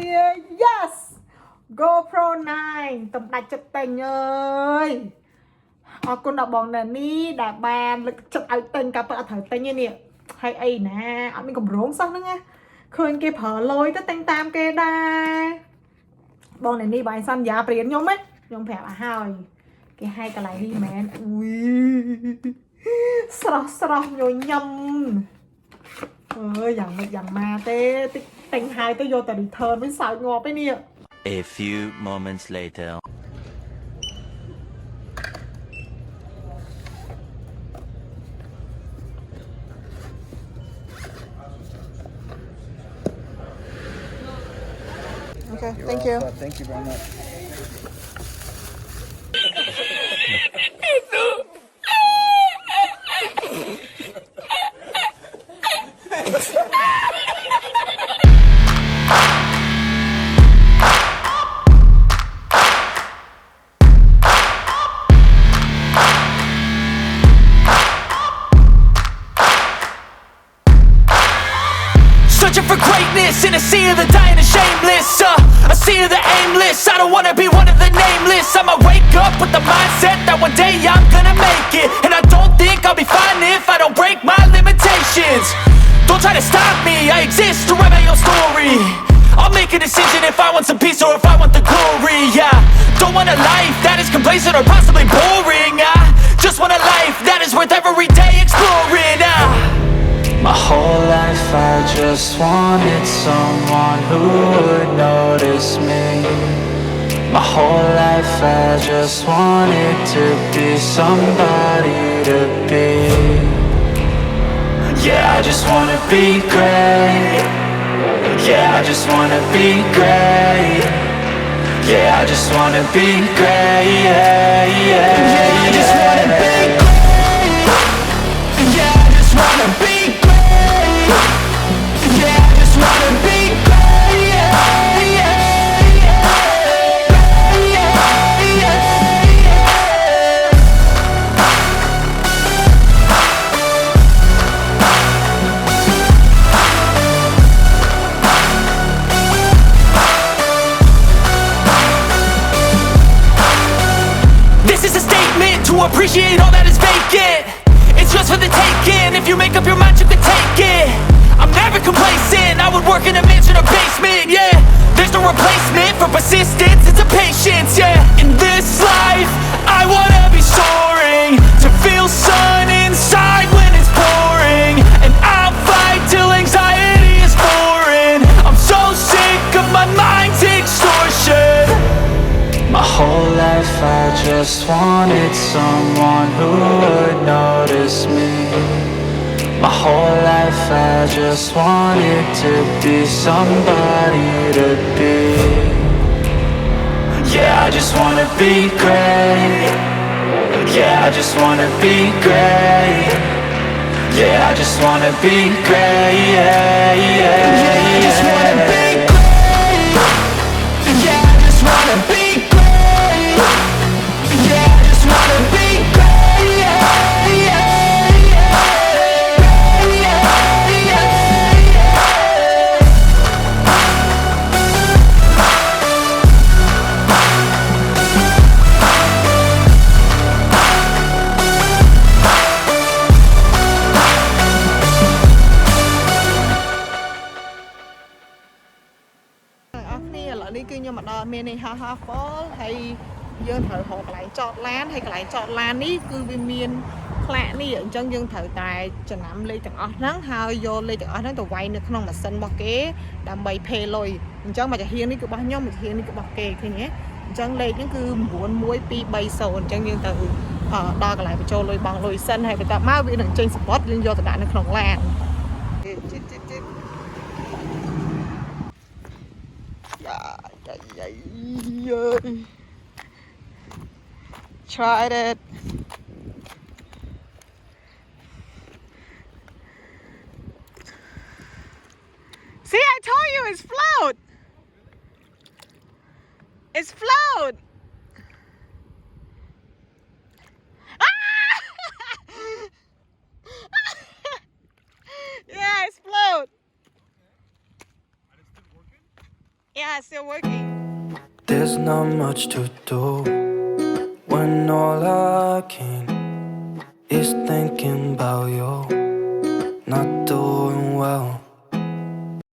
yes GoPro 9 tầm đặt chụp tình ơi con đã bọn này ní đã bàn lực chụp ai tình cả tụi thử tình như nè hay ấy nè anh mình còn rốn xong nữa nghe khơi kia phở lôi tới tên tam kia đa bọn này ní bài xăm giá biển nhóm ấy nhóm phèo à hai cái hai cái lại đi mẹ ui srok nhồi nhầm dằn mà tê tình hai tới vô tại đi thơm với xào ngọt ấy nè. A few moments later. Okay, thank you. Thank you very much. Searching for greatness in a sea of the dying and shameless, a sea of the aimless. I don't wanna be one of the nameless. I'ma wake up with the mindset that one day I'm gonna make it. And I don't think I'll be fine if I don't break my limitations. Don't try to stop me, I exist to write my own story. I'll make a decision if I want some peace or if I want the glory. Yeah, don't want a life that is complacent or possibly boring. I just want a life that is worth every day exploring. My whole life I just wanted someone who would notice me. My whole life I just wanted to be somebody to be. Yeah, I just wanna be great. Yeah, I just wanna be great. Yeah, I just wanna be great. Yeah, I just wanna be great. Yeah, I just wanna be great. Yeah, I just wanna be great. This is a statement to appreciate all that is vacant. It's just for the taking. If you make up your mind, you can take it. I'm never complacent. I would work in a mansion or basement. Yeah, there's no replacement for persistence. It's a patience. Yeah, in this life, I wanna be soaring, to feel sun inside when it's pouring, and I'll fight till anxiety is foreign. I'm so sick of my mind's extortion. My whole life I just wanted someone who would notice me. My whole life I just wanted to be somebody to be. Yeah, I just wanna be great. Yeah, I just wanna be great. Yeah, I just wanna be great. Yeah, I just wanna be great. Yeah, I just wanna be great. Yeah, I just wanna be great. Nhưng mà đo Minnehaha Fall hay dương thử hộ lại chọt lan hay lại chọt lan ní cứ viên miên lạ ní ở chân dương thử tài cho nắm lấy từng ớt nắng hơi vô lấy từng ớt nắng tụi quay nữa không mà sân bọc kế đam bay phê lôi chân mà cho hiên ní cứ bao nhiêu mà hiên ní cứ bọc kê thế nhé chân lấy những cứ muốn muối pi bay sầu chân dương thử đo lại cho lôi bằng lôi sân hay phải tạo máu bị đằng trên spot lên vô tụi đạn nó không lan. Tried it. See, I told you it's float. It's float. Ah! Yeah, it's still working. There's not much to do when all I can is thinking about you. Not doing well,